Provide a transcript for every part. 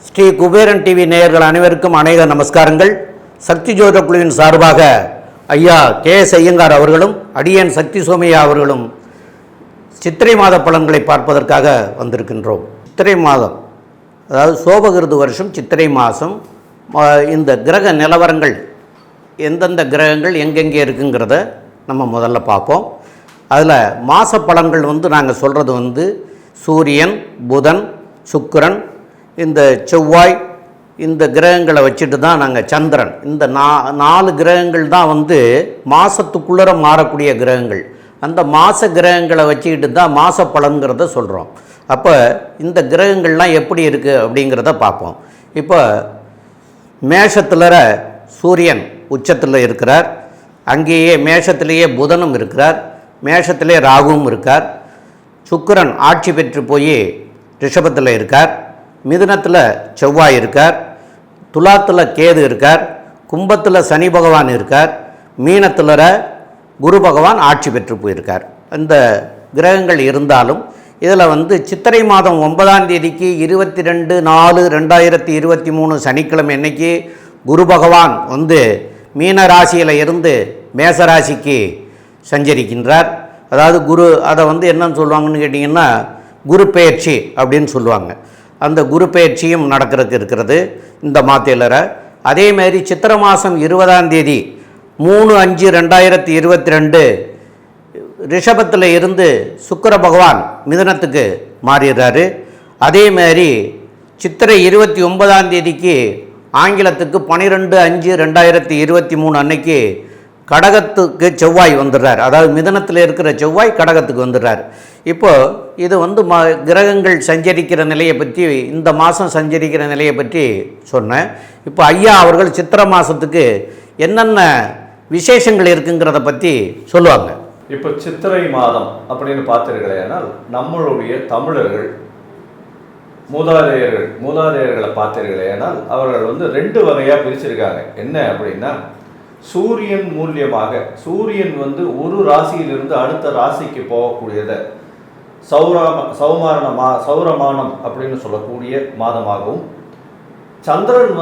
Sri Kuberan TV நேயர்கள் அனைவருக்கும் அநேக நமஸ்காரங்கள். சக்தி ஜோதிட குழுவின் சார்பாக ஐயா கே.எஸ். ஐயங்கார் அவர்களும் அடியன் சக்தி சோமையா அவர்களும் சித்திரை மாத பலன்களை பார்ப்பதற்காக வந்திருக்கின்றோம். சித்திரை மாதம், அதாவது சோபகிருது வருஷம் சித்திரை மாதம், இந்த கிரக நிலவரங்கள் எந்தெந்த கிரகங்கள் எங்கெங்கே இருக்குங்கிறத நம்ம முதல்ல பார்ப்போம். அதில் மாத பலன்கள் நாங்கள் சொல்கிறது சூரியன், புதன், சுக்கிரன், இந்த செவ்வாய், இந்த கிரகங்களை வச்சுட்டு தான் நாங்கள் சந்திரன், இந்த 4 கிரகங்கள் தான் மாதத்துக்குள்ளே மாறக்கூடிய கிரகங்கள். அந்த மாத கிரகங்களை வச்சுக்கிட்டு தான் மாத பலன்கிறத சொல்கிறோம். அப்போ இந்த கிரகங்கள்லாம் எப்படி இருக்குது அப்படிங்கிறத பார்ப்போம். இப்போ மேஷத்தில் சூரியன் உச்சத்தில் இருக்கிறார், அங்கேயே மேஷத்திலேயே புதனும் இருக்கிறார், மேஷத்திலே ராகுவும் இருக்கார். சுக்கிரன் ஆட்சி பெற்று போய் ரிஷபத்தில் இருக்கார், மிதுனத்தில் செவ்வாய் இருக்கார், துலாத்தில் கேது இருக்கார், கும்பத்தில் சனி பகவான் இருக்கார், மீனத்தில் குரு பகவான் ஆட்சி பெற்று போயிருக்கார். இந்த கிரகங்கள் இருந்தாலும் இதில் சித்திரை மாதம் 9ஆம் தேதிக்கு 22/4/2023 சனிக்கிழமை அன்னைக்கு குரு பகவான் மீன ராசியில் இருந்து மேச ராசிக்கு சஞ்சரிக்கின்றார். அதாவது குரு அதை என்னன்னு சொல்லுவாங்கன்னு கேட்டிங்கன்னா குரு பெயர்ச்சி அப்படின்னு சொல்லுவாங்க. அந்த குரு பெயர்ச்சியும் நடக்கிறதுக்கு இருக்கிறது இந்த மாதத்தில். அதேமாதிரி சித்திரை மாதம் 20ஆம் தேதி 3/5/2022 ரிஷபத்தில் இருந்து சுக்கிர பகவான் மிதுனத்துக்கு மாறிடுறாரு. அதேமாதிரி சித்திரை 29ஆம் தேதிக்கு ஆங்கிலத்துக்கு 12/5/2023 அன்னைக்கு கடகத்துக்கு செவ்வாய் வந்துடுறார். அதாவது மிதனத்தில் இருக்கிற செவ்வாய் கடகத்துக்கு வந்துடுறார். இப்போது இது கிரகங்கள் சஞ்சரிக்கிற நிலையை பற்றி, இந்த மாதம் சஞ்சரிக்கிற நிலையை பற்றி சொன்னேன். இப்போ ஐயா அவர்கள் சித்திரை மாதத்துக்கு என்னென்ன விசேஷங்கள் இருக்குங்கிறத பற்றி சொல்லுவாங்க. இப்போ சித்திரை மாதம் அப்படின்னு பார்த்தீர்களேனால் நம்மளுடைய தமிழர்கள் மூதாதையர்களை பார்த்தீர்களேனால் அவர்கள் 2 வகையாக பிரிச்சிருக்காங்க. என்ன அப்படின்னா, சூரியன் மூலியமாக சூரியன் ஒரு ராசியிலிருந்து அடுத்த ராசிக்கு போகக்கூடியதை சௌரமானம் அப்படின்னு சொல்லக்கூடிய மாதமாகவும், சந்திரன்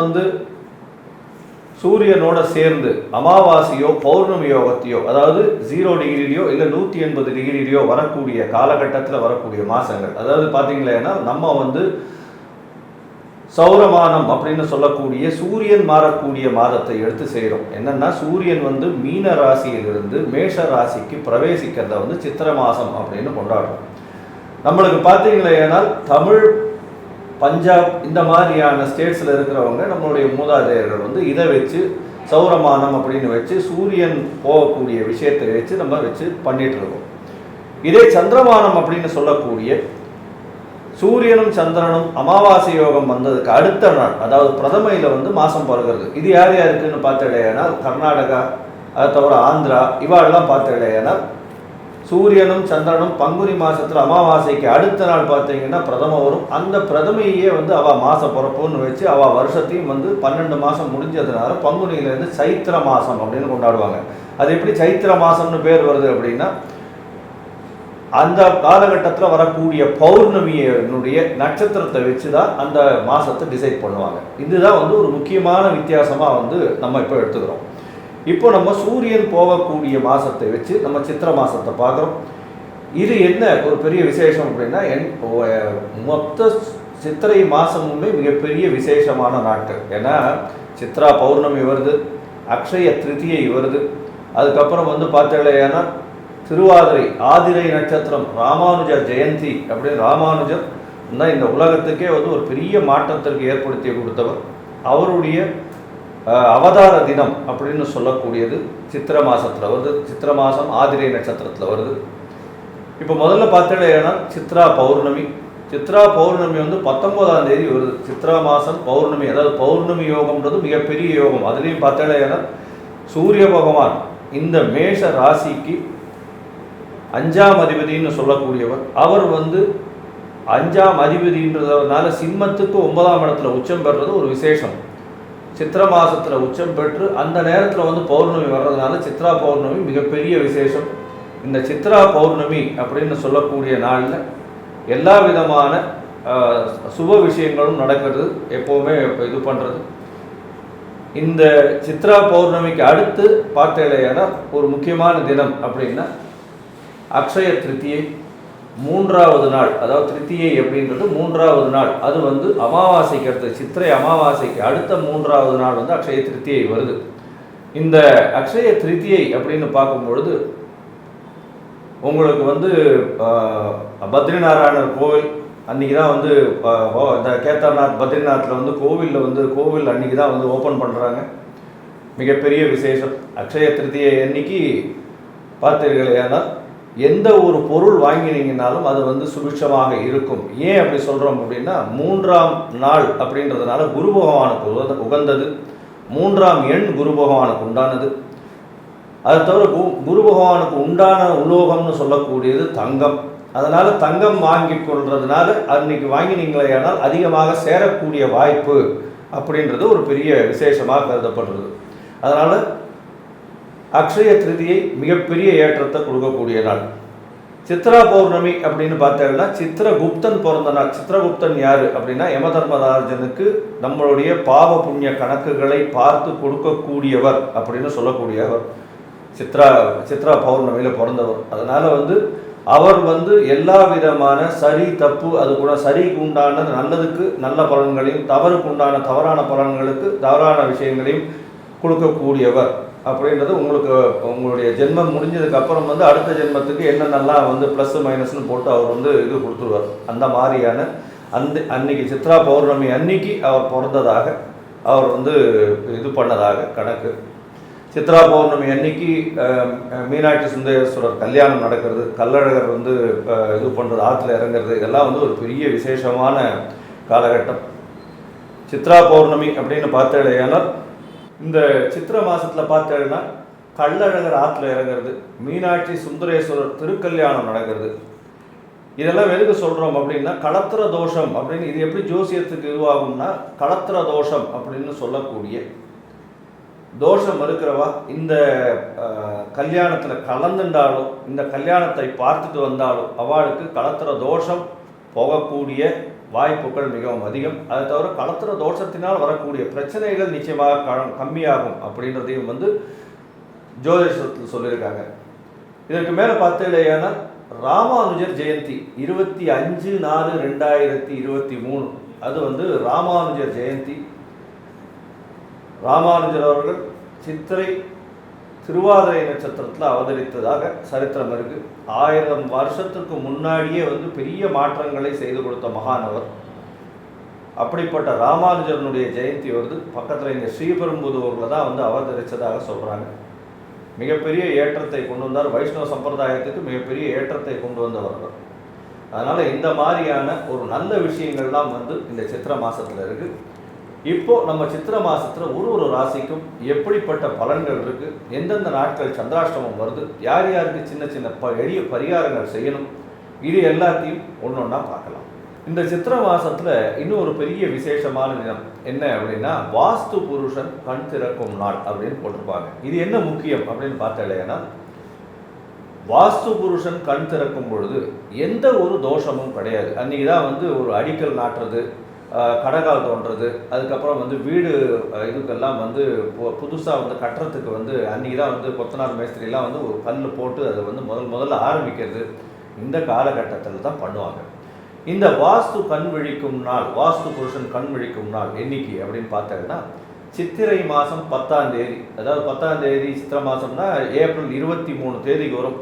சூரியனோட சேர்ந்து அமாவாசையோ பௌர்ணமி யோகத்தையோ, அதாவது 0 டிகிரிலையோ இல்லை 180 டிகிரிலையோ வரக்கூடிய காலகட்டத்தில் வரக்கூடிய மாதங்கள். அதாவது பார்த்தீங்களேன்னா நம்ம சௌரமானம் அப்படின்னு சொல்லக்கூடிய சூரியன் மாறக்கூடிய மாதத்தை எடுத்து செய்கிறோம். என்னென்னா, சூரியன் மீன ராசியிலிருந்து மேஷ ராசிக்கு பிரவேசிக்கிறத சித்திரை மாதம் அப்படின்னு கொண்டாடுறோம். நம்மளுக்கு பார்த்தீங்களேனால் தமிழ், பஞ்சாப் இந்த மாதிரியான ஸ்டேட்ஸில் இருக்கிறவங்க நம்மளுடைய மூதாதையர்கள் இதை வச்சு சௌரமானம் அப்படின்னு வச்சு சூரியன் போகக்கூடிய விஷயத்தை வச்சு நம்ம பண்ணிட்டு இருக்கோம். இதே சந்திரமானம் அப்படின்னு சொல்லக்கூடிய சூரியனும் சந்திரனும் அமாவாசை யோகம் வந்ததுக்கு அடுத்த நாள், அதாவது பிரதமையில் மாதம் பிறகுறது. இது யார் யாருக்குன்னு பார்த்துடையானால் கர்நாடகா, அதை தவிர ஆந்திரா, இவாளெல்லாம் பார்த்துடையானால் சூரியனும் சந்திரனும் பங்குனி மாதத்தில் அமாவாசைக்கு அடுத்த நாள் பார்த்தீங்கன்னா பிரதம வரும். அந்த பிரதமையே அவள் மாத பிறப்புன்னு வச்சு அவள் வருஷத்தையும் 12 மாதம் முடிஞ்சதுனால பங்குனியிலேருந்து சைத்திர மாதம் அப்படின்னு கொண்டாடுவாங்க. அது எப்படி சைத்திர மாதம்னு பேர் வருது அப்படின்னா, அந்த காலகட்டத்தில் வரக்கூடிய பௌர்ணமியினுடைய நட்சத்திரத்தை வச்சு தான் அந்த மாதத்தை டிசைட் பண்ணுவாங்க. இதுதான் ஒரு முக்கியமான வித்தியாசமாக நம்ம இப்போ எடுத்துக்கிறோம். இப்போ நம்ம சூரியன் போகக்கூடிய மாதத்தை வச்சு நம்ம சித்திரை மாதத்தை பார்க்குறோம். இது என்ன ஒரு பெரிய விசேஷம் அப்படின்னா, மொத்த சித்திரை மாதமுமே மிகப்பெரிய விசேஷமான நாட்கள். ஏன்னா சித்ரா பௌர்ணமி வருது, அக்ஷய திருதியை வருது, அதுக்கப்புறம் பார்த்தீங்கன்னா திருவாதிரை ஆதிரை நட்சத்திரம், ராமானுஜ ஜெயந்தி அப்படின்னு ராமானுஜர் இந்த உலகத்துக்கே ஒரு பெரிய மாற்றத்திற்கு ஏற்படுத்தி கொடுத்தவர். அவருடைய அவதார தினம் அப்படின்னு சொல்லக்கூடியது சித்திரை மாதத்தில் வருது. சித்திரை மாதம் ஆதிரை நட்சத்திரத்தில் வருது. இப்போ முதல்ல பார்த்தீங்கன்னா சித்ரா பௌர்ணமி 19ஆம் தேதி வருது. சித்ரா மாதம் பௌர்ணமி, அதாவது பௌர்ணமி யோகம்ன்றது மிகப்பெரிய யோகம். அதுலேயும் பார்த்தீங்கன்னா சூரிய பகவான் இந்த மேஷ ராசிக்கு 5ஆம் அதிபதினு சொல்லக்கூடியவர். அவர் 5ஆம் அதிபதின்றதுனால சிம்மத்துக்கு 9ஆம் இடத்துல உச்சம் பெறுறது ஒரு விசேஷம். சித்திரை மாதத்தில் உச்சம் பெற்று அந்த நேரத்தில் பௌர்ணமி வர்றதுனால சித்ரா பௌர்ணமி மிகப்பெரிய விசேஷம். இந்த சித்ரா பௌர்ணமி அப்படின்னு சொல்லக்கூடிய நாளில் எல்லா விதமான சுப விஷயங்களும் நடக்கிறது, எப்போவுமே இது பண்ணுறது. இந்த சித்ரா பௌர்ணமிக்கு அடுத்து பார்த்தேன்னா ஒரு முக்கியமான தினம் அப்படின்னா அக்ஷய திருத்தியை, மூன்றாவது நாள். அதாவது திருத்தியை அப்படின்றது மூன்றாவது நாள், அது வந்து அமாவாசைக்கு அடுத்து, சித்திரை அமாவாசைக்கு அடுத்த மூன்றாவது நாள் வந்து அக்ஷய திருத்தியை வருது. இந்த அக்ஷய திருத்தியை அப்படின்னு பார்க்கும்பொழுது உங்களுக்கு வந்து பத்ரிநாராயணர் கோவில் அன்றைக்கி தான் வந்து இந்த கேதார்நாத் பத்ரிநாத்தில் வந்து கோவில் அன்றைக்கி தான் வந்து ஓப்பன் பண்ணுறாங்க. மிகப்பெரிய விசேஷம். அக்ஷய திருத்தியை அன்னைக்கு பார்த்தீர்களேனால் எந்த ஒரு பொருள் வாங்கினீங்கனாலும் அது வந்து சுபிட்சமாக இருக்கும். ஏன் அப்படி சொல்கிறோம் அப்படின்னா, மூன்றாம் நாள் அப்படின்றதுனால குரு பகவானுக்கு உகந்தது, மூன்றாம் எண் குரு பகவானுக்கு உண்டானது. அது தவிர குரு பகவானுக்கு உண்டான உலோகம்னு சொல்லக்கூடியது தங்கம். அதனால் தங்கம் வாங்கி கொள்றதுனால அன்னைக்கு வாங்கினீங்களேயானால் அதிகமாக சேரக்கூடிய வாய்ப்பு அப்படின்றது ஒரு பெரிய விசேஷமாக கருதப்படுறது. அதனால் அக்ஷய திருதியை மிகப்பெரிய ஏற்றத்தை கொடுக்கக்கூடிய நாள். சித்ரா பௌர்ணமி அப்படின்னு பார்த்தீங்கன்னா சித்திரகுப்தன் பிறந்த நாள். சித்திரகுப்தன் யார் அப்படின்னா யமதர்மராஜனுக்கு நம்மளுடைய பாவ புண்ணிய கணக்குகளை பார்த்து கொடுக்கக்கூடியவர் அப்படின்னு சொல்லக்கூடியவர். சித்ரா பௌர்ணமியில் பிறந்தவர். அதனால் வந்து அவர் வந்து எல்லா விதமான சரி தப்பு, அது கூட சரிக்கு உண்டான நல்லதுக்கு நல்ல பலன்களையும், தவறுக்கு உண்டான தவறான பலன்களுக்கு தவறான விஷயங்களையும் கொடுக்கக்கூடியவர் அப்படின்றது உங்களுடைய ஜென்மம் முடிஞ்சதுக்கு அப்புறம் வந்து அடுத்த ஜென்மத்துக்கு என்னென்னலாம் வந்து ப்ளஸ் மைனஸ்னு போட்டு அவர் வந்து இது கொடுத்துருவார். அந்த மாதிரியான அன்னைக்கு சித்ரா பௌர்ணமி அன்னைக்கு அவர் பிறந்ததாக அவர் வந்து இது பண்ணதாக கணக்கு. சித்ரா பௌர்ணமி அன்னைக்கு மீனாட்சி சுந்தரேஸ்வரர் கல்யாணம் நடக்கிறது, கள்ளழகர் வந்து இது பண்ணுறது, ஆற்றுல இறங்குறது, இதெல்லாம் வந்து ஒரு பெரிய விசேஷமான காலகட்டம். சித்ரா பௌர்ணமி அப்படின்னு பார்த்தேன்னா இந்த சித்திரை மாதத்தில் பார்த்தேன்னா கள்ளழகர் ஆற்றுல இறங்குறது, மீனாட்சி சுந்தரேஸ்வரர் திருக்கல்யாணம் நடக்கிறது. இதெல்லாம் எதுக்கு சொல்கிறோம் அப்படின்னா களத்திர தோஷம் அப்படின்னு, இது எப்படி ஜோசியத்துக்கு இதுவாகும்னா களத்திர தோஷம் அப்படின்னு சொல்லக்கூடிய தோஷம் இருக்கிறவா இந்த கல்யாணத்தில் கலந்துண்டாலும், இந்த கல்யாணத்தை பார்த்துட்டு வந்தாலும் அவளுக்கு களத்திர தோஷம் போகக்கூடிய வாய்ப்புகள் மிகவும் அதிகம். அதை தவிர களத்திர தோஷத்தினால் வரக்கூடிய பிரச்சனைகள் நிச்சயமாக கம்மியாகும் அப்படின்றதையும் வந்து ஜோதிஷத்தில் சொல்லியிருக்காங்க. இதற்கு மேலே பார்த்தீங்கன்னா ராமானுஜர் ஜெயந்தி 25/4/2023 அது வந்து ராமானுஜர் ஜெயந்தி. ராமானுஜர் அவர்கள் சித்திரை திருவாதிரை நட்சத்திரத்தில் அவதரித்ததாக சரித்திரம் இருக்கு. 1000 வருஷத்துக்கு முன்னாடியே வந்து பெரிய மாற்றங்களை செய்து கொடுத்த மகானவர். அப்படிப்பட்ட ராமானுஜரனுடைய ஜெயந்தி வருது. பக்கத்தில் இங்கே ஸ்ரீபெரும்புதூரில் தான் வந்து அவதரித்ததாக சொல்கிறாங்க. மிகப்பெரிய ஏற்றத்தை கொண்டு வந்தார். வைஷ்ணவ சம்பிரதாயத்துக்கு மிகப்பெரிய ஏற்றத்தை கொண்டு வந்தவர்கள். அதனால் இந்த மாதிரியான ஒரு நல்ல விஷயங்கள்லாம் வந்து இந்த சித்திரை மாதத்தில் இருக்குது. இப்போது நம்ம சித்திரை மாதத்தில் ஒரு ராசிக்கும் எப்படிப்பட்ட பலன்கள் இருக்குது, எந்தெந்த நாட்கள் சந்திராஷ்டமம் வருது, யார் யாருக்கு சின்ன சின்ன எளிய பரிகாரங்கள் செய்யணும், இது எல்லாத்தையும் ஒன்று ஒன்றா பார்க்கலாம். இந்த சித்திரை மாதத்தில் இன்னும் ஒரு பெரிய விசேஷமான தினம் என்ன அப்படின்னா வாஸ்து புருஷன் கண் திறக்கும் நாள் அப்படின்னு போட்டிருப்பாங்க. இது என்ன முக்கியம் அப்படின்னு பார்த்தேன்னா வாஸ்து புருஷன் கண் திறக்கும் பொழுது எந்த ஒரு தோஷமும் கிடையாது. அன்றைக்கி தான் வந்து ஒரு அடிக்கல் நாட்டுறது, கடகால் தோன்றது, அதுக்கப்புறம் வந்து வீடு இதுக்கெல்லாம் வந்து புதுசாக வந்து கட்டுறதுக்கு வந்து அன்றைக்கி தான் வந்து கொத்தனார் மேஸ்திரிலாம் வந்து ஒரு கல் போட்டு அதை வந்து முதல்ல ஆரம்பிக்கிறது இந்த காலகட்டத்தில் தான் பண்ணுவாங்க. இந்த வாஸ்து கண் விழிக்கும் நாள், வாஸ்து புருஷன் கண் விழிக்கும் நாள் என்னைக்கு அப்படின்னு பார்த்தீங்கன்னா சித்திரை மாதம் 10ஆம் தேதி. அதாவது 10ஆம் தேதி சித்திரை மாதம்னா ஏப்ரல் 23 வரும்.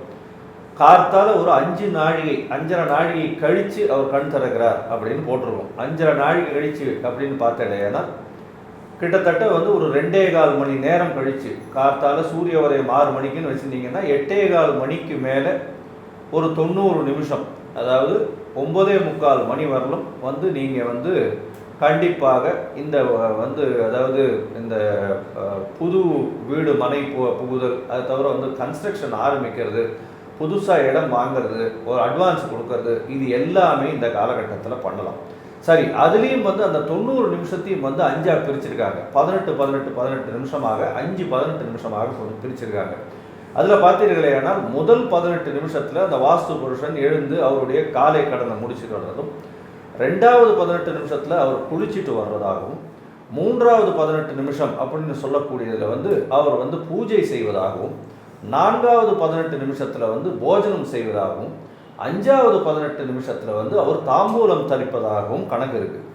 கார்த்தால ஒரு 5.5 நாழிகை கழித்து அவர் கண் திறக்கிறார் அப்படின்னு போட்டிருக்கோம். 5.5 நாழிகை கழிச்சு அப்படின்னு பார்த்தேன்னா கிட்டத்தட்ட வந்து ஒரு 2.25 மணி நேரம் கழித்து, கார்த்தால சூரிய உதயம் 6 மணிக்குன்னு வச்சுருந்தீங்கன்னா 8.25 மணிக்கு மேலே ஒரு 90 நிமிஷம், அதாவது 9:45 மணி வரலும் வந்து நீங்கள் வந்து கண்டிப்பாக இந்த வந்து அதாவது இந்த புது வீடு மனை புகுதல், அது தவிர வந்து கன்ஸ்ட்ரக்ஷன் ஆரம்பிக்கிறது, புதுசாக இடம் வாங்கிறது, ஒரு அட்வான்ஸ் கொடுக்கறது, இது எல்லாமே இந்த காலகட்டத்தில் பண்ணலாம். சரி, அதுலேயும் வந்து அந்த 90 நிமிஷத்தையும் வந்து 5ஆக பிரிச்சிருக்காங்க. 18 நிமிஷமாக 5 18 நிமிஷமாக பிரிச்சிருக்காங்க. அதில் பார்த்தீர்களே ஆனால் முதல் 18 நிமிஷத்தில் அந்த வாஸ்து புருஷன் எழுந்து அவருடைய காலை கடனை முடிச்சுட்டு வர்றதும், 2வது 18 நிமிஷத்தில் அவர் குளிச்சுட்டு வர்றதாகவும், 3வது 18 நிமிஷம் அப்படின்னு சொல்லக்கூடியதில் வந்து அவர் வந்து பூஜை செய்வதாகவும், 4வது 18 நிமிஷத்தில் வந்து போஜனம் செய்வதாகவும், 5வது 18 நிமிஷத்தில் வந்து அவர் தாம்பூலம் தரிப்பதாகவும் கணக்கு இருக்குது.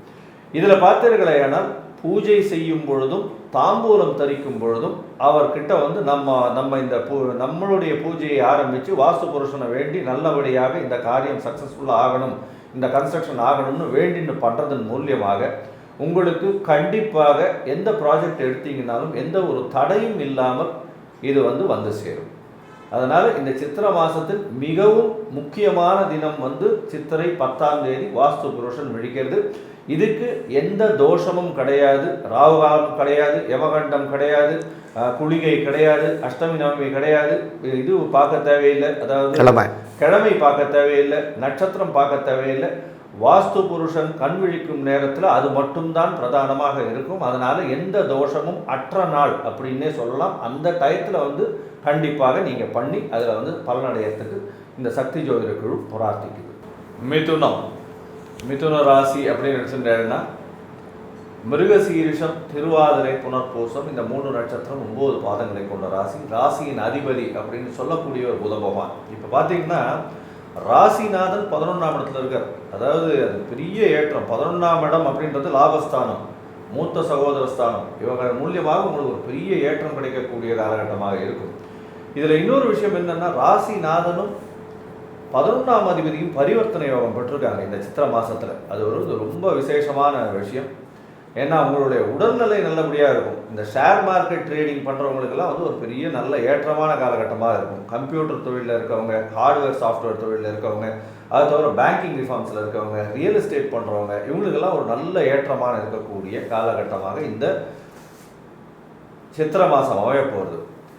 இதில் பார்த்தீர்களேனால் பூஜை செய்யும் பொழுதும் தாம்பூலம் தரிக்கும் பொழுதும் அவர்கிட்ட வந்து நம்ம இந்த நம்மளுடைய பூஜையை ஆரம்பித்து வாஸ்து புருஷனை வேண்டி நல்லபடியாக இந்த காரியம் சக்ஸஸ்ஃபுல்லாக ஆகணும், இந்த கன்ஸ்ட்ரக்ஷன் ஆகணும்னு வேண்டின்னு பண்ணுறதன் மூலியமாக உங்களுக்கு கண்டிப்பாக எந்த ப்ராஜெக்ட் எடுத்தீங்கன்னாலும் எந்த ஒரு தடையும் இல்லாமல் இது வந்து சேரும். அதனால் இந்த சித்திரை மாதத்தில் மிகவும் முக்கியமான தினம் வந்து சித்திரை 10ஆம் தேதி வாஸ்து புருஷன் விழிக்கிறது. இதுக்கு எந்த தோஷமும் கிடையாது, ராகுகாலம் கிடையாது, யமகண்டம் கிடையாது, குளிகை கிடையாது, அஷ்டமி நவமி கிடையாது, இது பார்க்க தேவையில்லை, அதாவது கிழமை பார்க்க தேவையில்லை, நட்சத்திரம் பார்க்க தேவையில்லை. வாஸ்து புருஷன் கண் விழிக்கும் நேரத்தில் அது மட்டும்தான் பிரதானமாக இருக்கும். அதனால் எந்த தோஷமும் அற்ற நாள் அப்படின்னே சொல்லலாம். அந்த டயத்தில் வந்து கண்டிப்பாக நீங்கள் பண்ணி அதில் வந்து பலனடையத்துக்கு இந்த சக்தி ஜோதிட குழு பிரார்த்திக்குது. மிதுன ராசி அப்படின்னு நினச்சிட்டேன்னா மிருகசீரிஷம், திருவாதிரை, புனர்பூசம் இந்த 3 நட்சத்திரம் 9 பாதங்களை கொண்ட ராசி. ராசியின் அதிபதி அப்படின்னு சொல்லக்கூடிய ஒரு புத பகவான். இப்போ பார்த்தீங்கன்னா ராசிநாதன் 11ஆம் இடத்துல இருக்கார். அதாவது அது பெரிய ஏற்றம். 11ஆம் இடம் அப்படின்றது லாபஸ்தானம், மூத்த சகோதர ஸ்தானம். இவங்க மூலியமாக உங்களுக்கு ஒரு பெரிய ஏற்றம் கிடைக்கக்கூடிய காலகட்டமாக இருக்கும். இதில் இன்னொரு விஷயம் என்னென்னா ராசிநாதனும் 11ஆம் அதிபதியும் பரிவர்த்தனை யோகம் பெற்றிருக்காங்க இந்த சித்திரை மாதத்தில். அது ஒரு ரொம்ப விசேஷமான விஷயம். ஏன்னா அவங்களுடைய உடல்நிலை நல்லபடியாக இருக்கும். இந்த ஷேர் மார்க்கெட் ட்ரேடிங் பண்ணுறவங்களுக்கெல்லாம் வந்து ஒரு பெரிய நல்ல ஏற்றமான காலகட்டமாக இருக்கும். கம்ப்யூட்டர் தொழிலில் இருக்கவங்க, ஹார்ட்வேர் சாஃப்ட்வேர் தொழிலில் இருக்கவங்க, அது தவிர பேங்கிங் ரிஃபார்ம்ஸில் இருக்கவங்க, ரியல் எஸ்டேட் பண்ணுறவங்க, இவங்களுக்கெல்லாம் ஒரு நல்ல ஏற்றமான இருக்கக்கூடிய காலகட்டமாக இந்த சித்திரை மாதம் அமைய போகிறது.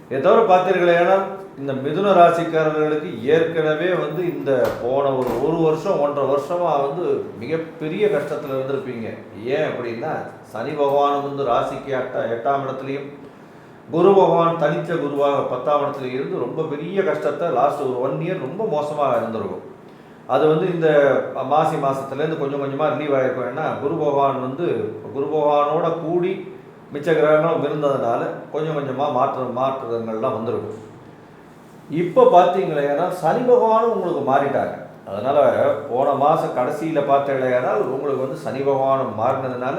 இதை தவிர பார்த்தீர்களேனால் இந்த மிதுன ராசிக்காரர்களுக்கு ஏற்கனவே வந்து இந்த போன ஒரு வருஷம் 1.5 வருஷமாக வந்து மிகப்பெரிய கஷ்டத்தில் இருந்திருப்பீங்க. ஏன் அப்படின்னா சனி பகவான் வந்து ராசிக்கு 8ஆம் இடத்துலையும், குரு பகவான் தனித்த குருவாக 10ஆம் இடத்துல இருந்து ரொம்ப பெரிய கஷ்டத்தை லாஸ்ட் ஒரு 1 இயர் ரொம்ப மோசமாக இருந்திருக்கும். அது வந்து இந்த மாதத்துலேருந்து கொஞ்சம் கொஞ்சமாக ரிலீவ் ஆகிருக்கும். ஏன்னா குரு பகவானோட கூடி மிச்ச கிரகங்களும் இருந்ததுனால கொஞ்சம் கொஞ்சமாக மாற்றங்கள்லாம் வந்திருக்கும். இப்போ பார்த்தீங்களேனா சனி பகவானும் உங்களுக்கு மாறிட்டாங்க. அதனால் போன மாதம் கடைசியில் பார்த்தீங்களேனால் உங்களுக்கு வந்து சனி பகவானும் மாறினதுனால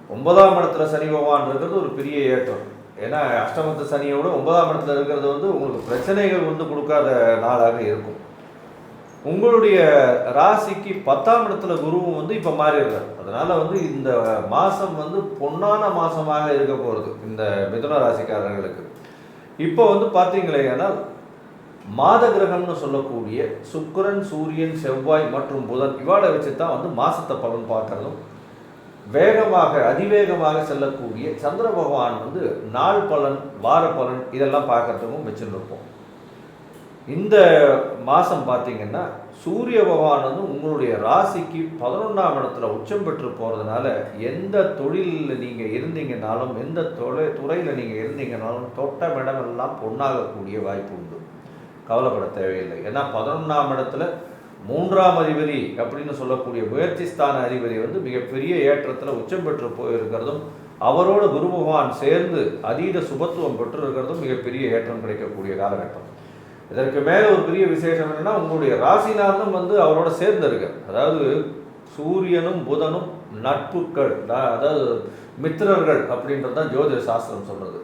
9ஆம் இடத்துல சனி பகவான் இருக்கிறது ஒரு பெரிய ஏற்றம். ஏன்னா அஷ்டமத்து சனியோட 9ஆம் இடத்துல இருக்கிறது வந்து உங்களுக்கு பிரச்சனைகள் வந்து கொடுக்காத நாளாக இருக்கும். உங்களுடைய ராசிக்கு 10ஆம் இடத்துல குருவும் வந்து இப்போ மாறிடுறார். அதனால் வந்து இந்த மாதம் வந்து பொன்னான மாதமாக இருக்க போகிறது இந்த மிதுன ராசிக்காரர்களுக்கு. இப்போ வந்து பார்த்தீங்களேனால் மாத கிரகம்னு சொல்லக்கூடிய சுக்கிரன், சூரியன், செவ்வாய் மற்றும் புதன் இவாளை வச்சு தான் வந்து மாதத்தை பலன் பார்க்கறதும், அதிவேகமாக செல்லக்கூடிய சந்திர பகவான் வந்து நாள் பலன், வார பலன் இதெல்லாம் பார்க்கறதுக்கும் வச்சுருப்போம். இந்த மாதம் பார்த்தீங்கன்னா சூரிய பகவான் வந்து உங்களுடைய ராசிக்கு 11ஆம் இடத்துல உச்சம் பெற்று போகிறதுனால எந்த தொழிலில் நீங்கள் இருந்தீங்கன்னாலும், எந்த துறையில் நீங்கள் இருந்தீங்கன்னாலும் தொட்ட இடமெல்லாம் பொன்னாகக்கூடிய வாய்ப்பு உண்டு. கவலைப்பட தேவையில்லை. ஏன்னா 11ஆம் இடத்துல 3ஆம் அதிபதி அப்படின்னு சொல்லக்கூடிய முயற்சி ஸ்தான அதிபதி வந்து மிகப்பெரிய ஏற்றத்தில் உச்சம் பெற்று போயிருக்கிறதும், அவரோட குரு பகவான் சேர்ந்து அதீத சுபத்துவம் பெற்று இருக்கிறதும் மிகப்பெரிய ஏற்றம் கிடைக்கக்கூடிய காலகட்டம். இதற்கு மேலே ஒரு பெரிய விசேஷம் என்னென்னா உங்களுடைய ராசிநாதனும் வந்து அவரோட சேர்ந்திருக்கு. அதாவது சூரியனும் புதனும் நட்புக்கள், அதாவது மித்திரர்கள் அப்படின்றது தான் ஜோதிட சாஸ்திரம் சொல்கிறது.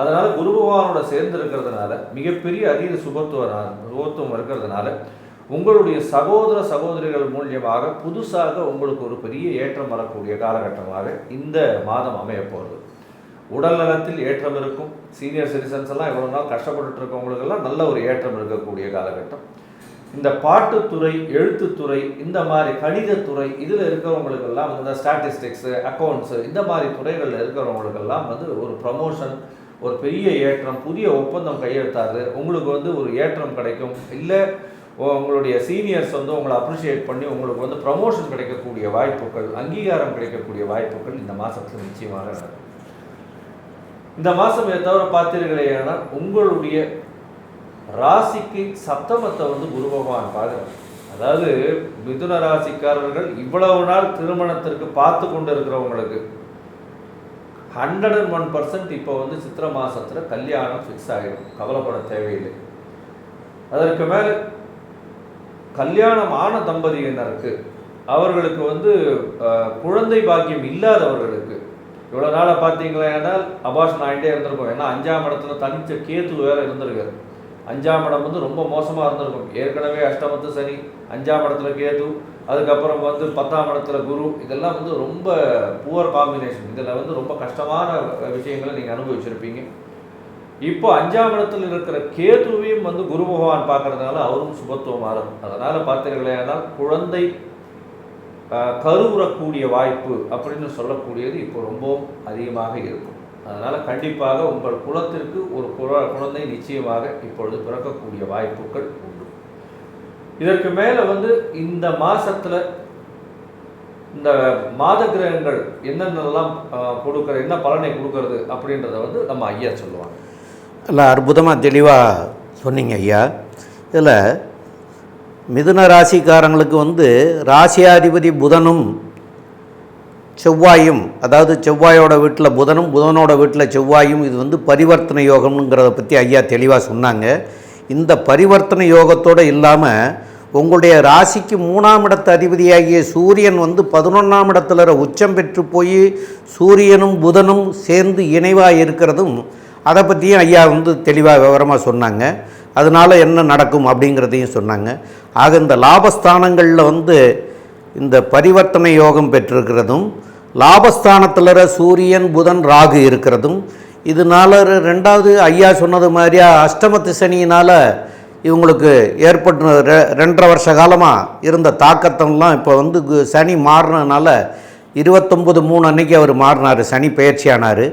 அதனால் குரு பகவானோட சேர்ந்து இருக்கிறதுனால மிகப்பெரிய அதீத சுபத்துவம் இருக்கிறதுனால உங்களுடைய சகோதர சகோதரிகள் மூலியமாக புதுசாக உங்களுக்கு ஒரு பெரிய ஏற்றம் வரக்கூடிய காலகட்டமாக இந்த மாதம் அமைய போகிறது. உடல் நலத்தில் ஏற்றம் இருக்கும். சீனியர் சிட்டிசன்ஸ் எல்லாம் இவ்வளோ நாள் கஷ்டப்பட்டு இருக்கவங்களுக்கெல்லாம் நல்ல ஒரு ஏற்றம் இருக்கக்கூடிய காலகட்டம். இந்த பாட்டுத்துறை, எழுத்துத்துறை, இந்த மாதிரி கணிதத்துறை இதில் இருக்கிறவங்களுக்கெல்லாம் வந்து ஸ்டாட்டிஸ்டிக்ஸு, அக்கௌண்ட்ஸு இந்த மாதிரி துறைகளில் இருக்கிறவங்களுக்கெல்லாம் வந்து ஒரு ப்ரமோஷன், ஒரு பெரிய ஏற்றம், புதிய ஒப்பந்தம் கையெழுத்தாது உங்களுக்கு வந்து ஒரு ஏற்றம் கிடைக்கும். இல்லை உங்களுடைய சீனியர்ஸ் வந்து உங்களை அப்ரிஷியேட் பண்ணி உங்களுக்கு வந்து ப்ரமோஷன் கிடைக்கக்கூடிய வாய்ப்புகள், அங்கீகாரம் கிடைக்கக்கூடிய வாய்ப்புகள் இந்த மாதத்தில் நிச்சயமாக நடக்கும். இந்த மாதம் இதை தவிர பார்த்தீர்களேனால் உங்களுடைய ராசிக்கு சப்தமத்தை வந்து குரு பகவான் பார்க்குறார். அதாவது மிதுன ராசிக்காரர்கள் இவ்வளவு நாள் திருமணத்திற்கு பார்த்து கொண்டு இருக்கிறவங்களுக்கு 101% இப்போ வந்து சித்திரை மாதத்தில் கல்யாணம் ஃபிக்ஸ் ஆகிடும், கவலைப்பட தேவையில்லை. அதற்கு மேலே கல்யாணம் ஆன தம்பதியினருக்கு அவர்களுக்கு வந்து குழந்தை பாக்கியம் இல்லாதவர்களுக்கு இவ்வளோ நாளாக பார்த்தீங்களேனால் அபாஷன் ஆகிட்டே இருந்திருக்கும். ஏன்னா 5ஆம் இடத்துல தனித்த கேத்து வேறு இருந்திருக்காரு. 5ஆம் இடம் வந்து ரொம்ப மோசமாக இருந்திருக்கும். ஏற்கனவே அஷ்டமத்து சனி, 5ஆம் இடத்துல கேது, அதுக்கப்புறம் வந்து 10ஆம் இடத்துல குரு, இதெல்லாம் வந்து ரொம்ப புவர் காம்பினேஷன். இதில் வந்து ரொம்ப கஷ்டமான விஷயங்களை நீங்கள் அனுபவிச்சிருப்பீங்க. இப்போ 5ஆம் இடத்துல இருக்கிற கேதுவையும் வந்து குரு பகவான் பார்க்கறதுனால அவரும் சுபத்துவம் ஆகும். அதனால் பார்த்தீர்களேனால் குழந்தை கருவுறக்கூடிய வாய்ப்பு அப்படின்னு சொல்லக்கூடியது இப்போ ரொம்பவும் அதிகமாக இருக்கும். அதனால் கண்டிப்பாக உங்கள் குலத்திற்கு ஒரு குழந்தை நிச்சயமாக இப்பொழுது பிறக்கக்கூடிய வாய்ப்புகள் உண்டு. இதற்கு மேலே வந்து இந்த மாதத்தில் இந்த மாத கிரகங்கள் என்னென்னலாம் கொடுக்குறது, என்ன பலனை கொடுக்கறது அப்படின்றத வந்து நம்ம ஐயா சொல்லுவாங்க. இல்லை, அற்புதமாக தெளிவாக சொன்னீங்க ஐயா. இதில் மிதுன ராசிக்காரங்களுக்கு வந்து ராசியாதிபதி புதனும் செவ்வாயும், அதாவது செவ்வாயோட வீட்டில் புதனும் புதனோட வீட்டில் செவ்வாயும், இது வந்து பரிவர்த்தனை யோகம்ங்கிறத பற்றி ஐயா தெளிவாக சொன்னாங்க. இந்த பரிவர்த்தனை யோகத்தோடு இல்லாமல் உங்களுடைய ராசிக்கு 3ஆம் இடத்து அதிபதியாகிய சூரியன் வந்து 11ஆம் இடத்துல உச்சம் பெற்று போய் சூரியனும் புதனும் சேர்ந்து இணைவாக இருக்கிறதும் அதை பற்றியும் ஐயா வந்து தெளிவாக விவரமாக சொன்னாங்க. அதனால் என்ன நடக்கும் அப்படிங்கிறதையும் சொன்னாங்க. ஆக இந்த லாபஸ்தானங்களில் வந்து இந்த பரிவர்த்தனை யோகம் பெற்றிருக்கிறதும், லாபஸ்தானத்தில் சூரியன் புதன் ராகு இருக்கிறதும், இதனால் 2வது ஐயா சொன்னது மாதிரியா அஷ்டமத்து சனியினால் இவங்களுக்கு ஏற்பட்டு 2.5 வருஷ காலமாக இருந்த தாக்கத்தெல்லாம் இப்போ வந்து சனி மாறினதுனால 29/3 அன்னைக்கு அவர் மாறினார், சனி பயிற்சியானார்.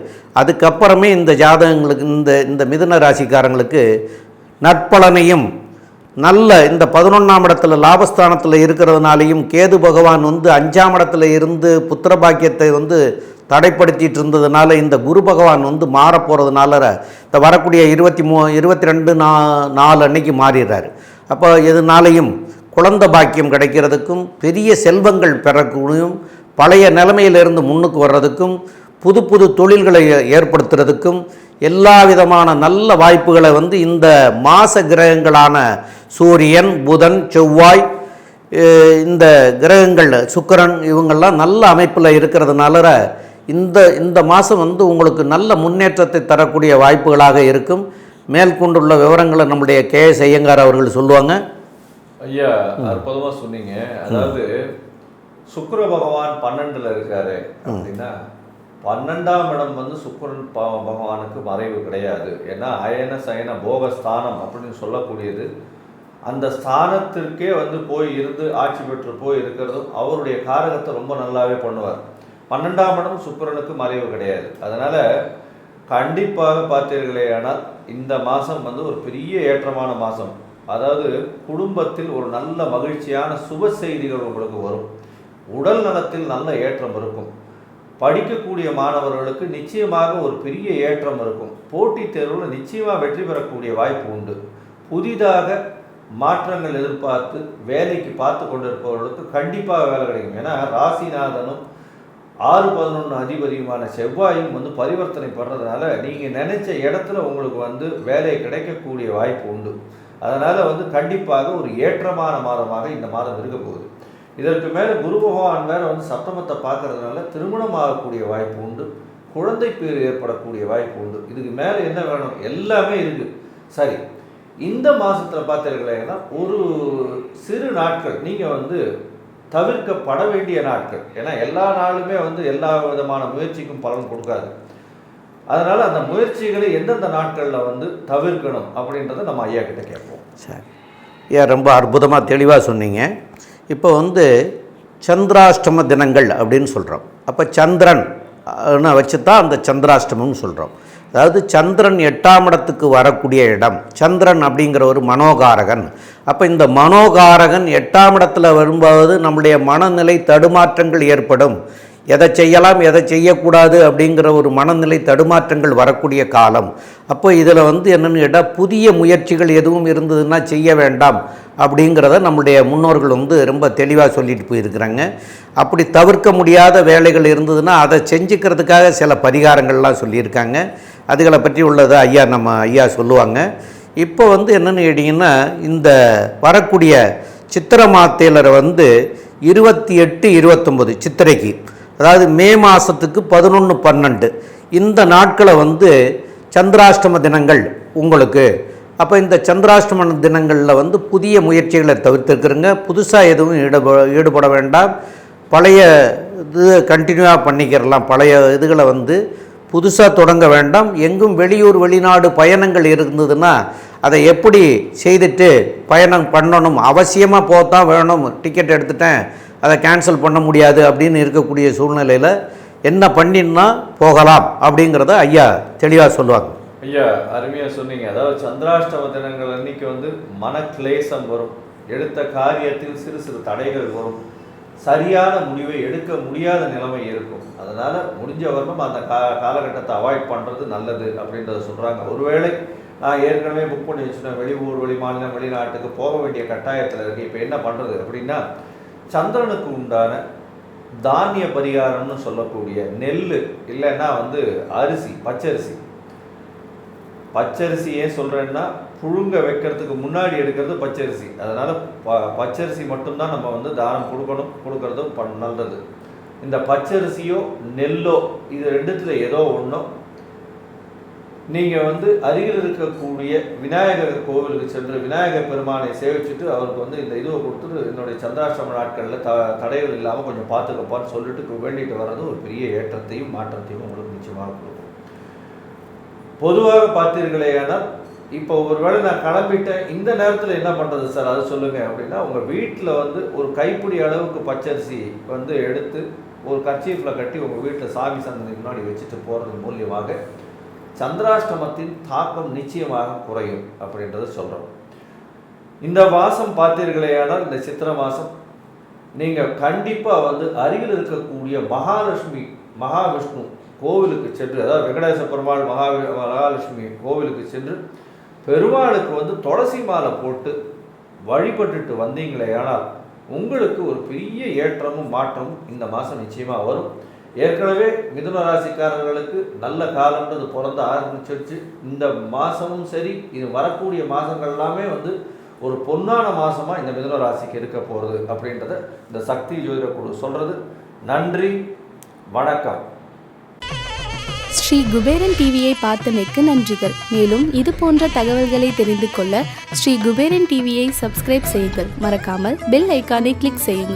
அதுக்கப்புறமே இந்த ஜாதகங்களுக்கு இந்த மிதுன ராசிக்காரங்களுக்கு நற்பலனையும் நல்ல இந்த 11ஆம் இடத்துல லாபஸ்தானத்தில் இருக்கிறதுனாலையும் கேது பகவான் வந்து 5ஆம் இடத்துல இருந்து புத்திர பாக்கியத்தை வந்து தடைப்படுத்திட்டு இருந்ததுனால இந்த குரு பகவான் வந்து மாறப்போகிறதுனால இந்த வரக்கூடிய 22/4 அன்னைக்கு மாறிடுறாரு. அப்போ இதனாலையும் குழந்தை பாக்கியம் கிடைக்கிறதுக்கும், பெரிய செல்வங்கள் பெறக்கூடியும், பழைய நிலைமையிலிருந்து முன்னுக்கு வர்றதுக்கும், புது புது தொழில்களை ஏற்படுத்துறதுக்கும் எல்லா விதமான நல்ல வாய்ப்புகளை வந்து இந்த மாச கிரகங்களான சூரியன் புதன் செவ்வாய், இந்த கிரகங்கள் சுக்கிரன், இவங்கெல்லாம் நல்ல அமைப்பில் இருக்கிறதுனால இந்த மாதம் வந்து உங்களுக்கு நல்ல முன்னேற்றத்தை தரக்கூடிய வாய்ப்புகளாக இருக்கும். மேற்கொண்டுள்ள விவரங்களை நம்முடைய KS ஐயங்கார் அவர்கள் சொல்லுவாங்க. ஐயா அற்புதமாக சொன்னீங்க. அதாவது சுக்கிர பகவான் 12ல் இருக்காரு அப்படின்னா 12ஆம் இடம் வந்து சுக்கிரன் பகவானுக்கு மறைவு கிடையாது. ஏன்னா அயன சயன போகஸ்தானம் அப்படின்னு சொல்லக்கூடியது அந்த ஸ்தானத்திற்கே வந்து போய் இருந்து ஆட்சி பெற்று போய் இருக்கிறதும் அவருடைய காரகத்தை ரொம்ப நல்லாவே பண்ணுவார். 12ஆம் இடம் சுக்கிரனுக்கு மறைவு கிடையாது. அதனால் கண்டிப்பாக பார்த்தீர்களே, ஆனால் இந்த மாதம் வந்து ஒரு பெரிய ஏற்றமான மாதம். அதாவது குடும்பத்தில் ஒரு நல்ல மகிழ்ச்சியான சுப செய்திகள் உங்களுக்கு வரும். உடல் நலத்தில் நல்ல ஏற்றம் இருக்கும். படிக்கக்கூடிய மாணவர்களுக்கு நிச்சயமாக ஒரு பெரிய ஏற்றம் இருக்கும். போட்டித் தேர்வில் நிச்சயமாக வெற்றி பெறக்கூடிய வாய்ப்பு உண்டு. புதிதாக மாற்றங்கள் எதிர்பார்த்து வேலைக்கு பார்த்து கொண்டிருப்பவர்களுக்கு கண்டிப்பாக வேலை கிடைக்கும். ஏன்னா ராசிநாதனும் 6-11 அதிபதியுமான செவ்வாயும் வந்து பரிவர்த்தனை பண்ணுறதுனால நீங்கள் நினைச்ச இடத்துல உங்களுக்கு வந்து வேலை கிடைக்கக்கூடிய வாய்ப்பு உண்டு. அதனால் வந்து கண்டிப்பாக ஒரு ஏற்றமான மாதமாக இந்த மாதம் இருக்க போகுது. இதற்கு மேலே குரு பகவான் வேறு வந்து சப்தமத்தை பார்க்கறதுனால திருமணம் ஆகக்கூடிய வாய்ப்பு உண்டு. குழந்தை பேர் ஏற்படக்கூடிய வாய்ப்பு உண்டு. இதுக்கு மேலே என்ன வேணும்? எல்லாமே இருக்குது. சரி, இந்த மாதத்தில் பார்த்தீர்களேன்னா ஒரு சிறு நாட்கள் நீங்கள் வந்து தவிர்க்கப்பட வேண்டிய நாட்கள். ஏன்னா எல்லா நாளுமே வந்து எல்லா விதமான முயற்சிக்கும் பலன் கொடுக்காது. அதனால் அந்த முயற்சிகளை எந்தெந்த நாட்களில் வந்து தவிர்க்கணும் அப்படின்றத நம்ம ஐயா கிட்ட கேட்போம். சரி ஐயா, ரொம்ப அற்புதமாக தெளிவாக சொன்னீங்க. இப்போ வந்து சந்திராஷ்டம தினங்கள் அப்படின்னு சொல்கிறோம். அப்போ சந்திரன் வச்சு தான் அந்த சந்திராஷ்டமம்னு சொல்கிறோம். அதாவது சந்திரன் 8ஆம் இடத்துக்கு வரக்கூடிய இடம். சந்திரன் அப்படிங்கிற ஒரு மனோகாரகன். அப்போ இந்த மனோகாரகன் 8ஆம் இடத்துல வரும்போது நம்முடைய மனநிலை தடுமாற்றங்கள் ஏற்படும். எதை செய்யலாம் எதை செய்யக்கூடாது அப்படிங்கிற ஒரு மனநிலை தடுமாற்றங்கள் வரக்கூடிய காலம். அப்போ இதில் என்னென்னு கேட்டால் புதிய முயற்சிகள் எதுவும் இருந்ததுன்னா செய்ய வேண்டாம் அப்படிங்கிறத நம்முடைய முன்னோர்கள் ரொம்ப தெளிவாக சொல்லிட்டு போயிருக்கிறாங்க. அப்படி தவிர்க்க முடியாத வேலைகள் இருந்ததுன்னா அதை செஞ்சுக்கிறதுக்காக சில பரிகாரங்கள்லாம் சொல்லியிருக்காங்க. அதுகளை பற்றி உள்ளதை நம்ம ஐயா சொல்லுவாங்க. இப்போ என்னென்னு கேட்டிங்கன்னா, இந்த வரக்கூடிய சித்திரை மாதத்தில் 28, 29 சித்திரைக்கு, அதாவது மே மாதத்துக்கு 11, 12 இந்த நாட்களை சந்திராஷ்டம தினங்கள் உங்களுக்கு. அப்போ இந்த சந்திராஷ்டம தினங்களில் புதிய முயற்சிகளை தவிர்த்துருக்குறங்க. புதுசாக எதுவும் ஈடுபட வேண்டாம். பழைய இது கண்டினியூவாக பண்ணிக்கிறலாம். பழைய இதுகளை புதுசாக தொடங்க வேண்டாம். எங்கும் வெளியூர் வெளிநாடு பயணங்கள் இருந்ததுன்னா அதை எப்படி செய்துட்டு பயணம் பண்ணணும், அவசியமாக போகத்தான் வேணும், டிக்கெட் எடுத்துட்டேன் அதை கேன்சல் பண்ண முடியாது அப்படின்னு இருக்கக்கூடிய சூழ்நிலையில் என்ன பண்ணினா போகலாம் அப்படிங்கிறத ஐயா தெளிவாக சொல்லுவாங்க. ஐயா அருமையாக சொன்னீங்க. அதாவது சந்திராஷ்டம தினங்கள் அன்னைக்கு மனக்லேசம் வரும், எடுத்த காரியத்தில் சிறு சிறு தடைகள் வரும், சரியான முடிவை எடுக்க முடியாத நிலைமை இருக்கும். அதனால் முடிஞ்ச வரணும் அந்த காலகட்டத்தை அவாய்ட் பண்ணுறது நல்லது அப்படின்றத சொல்கிறாங்க. ஒருவேளை நான் ஏற்கனவே புக் பண்ணி வச்சுட்டேன், வெளியூர் வெளி மாநிலம் வெளிநாட்டுக்கு போக வேண்டிய கட்டாயத்தில் இருக்குது, இப்போ என்ன பண்ணுறது அப்படின்னா, சந்திரனுக்கு உண்டான தானிய பரிகாரம்னு சொல்லக்கூடிய நெல் இல்லைன்னா அரிசி, பச்சரிசி ஏன் சொல்கிறேன்னா, புழுங்க வைக்கிறதுக்கு முன்னாடி எடுக்கிறது பச்சரிசி. அதனால் பச்சரிசி மட்டும்தான் நம்ம தானம் கொடுக்கறதும் நல்லது. இந்த பச்சரிசியோ நெல்லோ இது ரெண்டுத்தில் ஏதோ ஒன்றோ நீங்கள் அருகில் இருக்கக்கூடிய விநாயகர் கோவிலுக்கு சென்று விநாயகர் பெருமானை சேவிச்சுட்டு அவருக்கு இந்த இதுவை கொடுத்துட்டு, என்னுடைய சந்திராஷ்டம நாட்களில் தடைகள் இல்லாமல் கொஞ்சம் பார்த்துக்கப்பான்னு சொல்லிட்டு வேண்டிட்டு வர்றது ஒரு பெரிய ஏற்றத்தையும் மாற்றத்தையும் உங்களுக்கு நிச்சயமாக கொடுக்கும். பொதுவாக பார்த்தீர்களேனால், இப்போ ஒருவேளை நான் கிளம்பிட்டேன், இந்த நேரத்தில் என்ன பண்ணுறது சார் அதை சொல்லுங்கள் அப்படின்னா, உங்கள் வீட்டில் ஒரு கைப்பிடி அளவுக்கு பச்சரிசி எடுத்து ஒரு கர்ச்சீஃபில் கட்டி உங்கள் வீட்டில் சாமி சன்னதி முன்னாடி வச்சுட்டு போகிறது மூலியமாக சந்திராஷ்டமத்தின் தாக்கம் நிச்சயமாக குறையும் அப்படின்றத சொல்கிறோம். இந்த மாதம் பார்த்தீர்களேயானால், இந்த சித்திரை மாதம் நீங்கள் கண்டிப்பாக அருகில் இருக்கக்கூடிய மகாவிஷ்ணு கோவிலுக்கு சென்று, அதாவது வெங்கடேச பெருமாள் மகாலட்சுமி கோவிலுக்கு சென்று பெருமாளுக்கு துளசி மாலை போட்டு வழிபட்டுட்டு வந்தீங்களேயானால் உங்களுக்கு ஒரு பெரிய ஏற்றமும் மாற்றமும் இந்த மாதம் நிச்சயமாக வரும். ஏற்கனவே மிதுன ராசிக்காரர்களுக்கு நல்ல காலம்ன்றது பிறந்த ஆரம்பிச்சிருச்சு. இந்த மாதமும் சரி, இது வரக்கூடிய மாதங்கள் எல்லாமே ஒரு பொன்னான மாதமாக இந்த மிதுன ராசிக்கு இருக்க போகிறது அப்படின்றத இந்த சக்தி ஜோதிட குழு சொல்கிறது. நன்றி, வணக்கம். ஸ்ரீ குபேரன் டிவியை பார்த்தமைக்கு நன்றிகள். மேலும் இது போன்ற தகவல்களை தெரிந்து கொள்ள ஸ்ரீ குபேரன் டிவியை சப்ஸ்கிரைப் செய்யுங்கள். மறக்காமல் பெல் ஐக்கானை கிளிக் செய்யுங்கள்.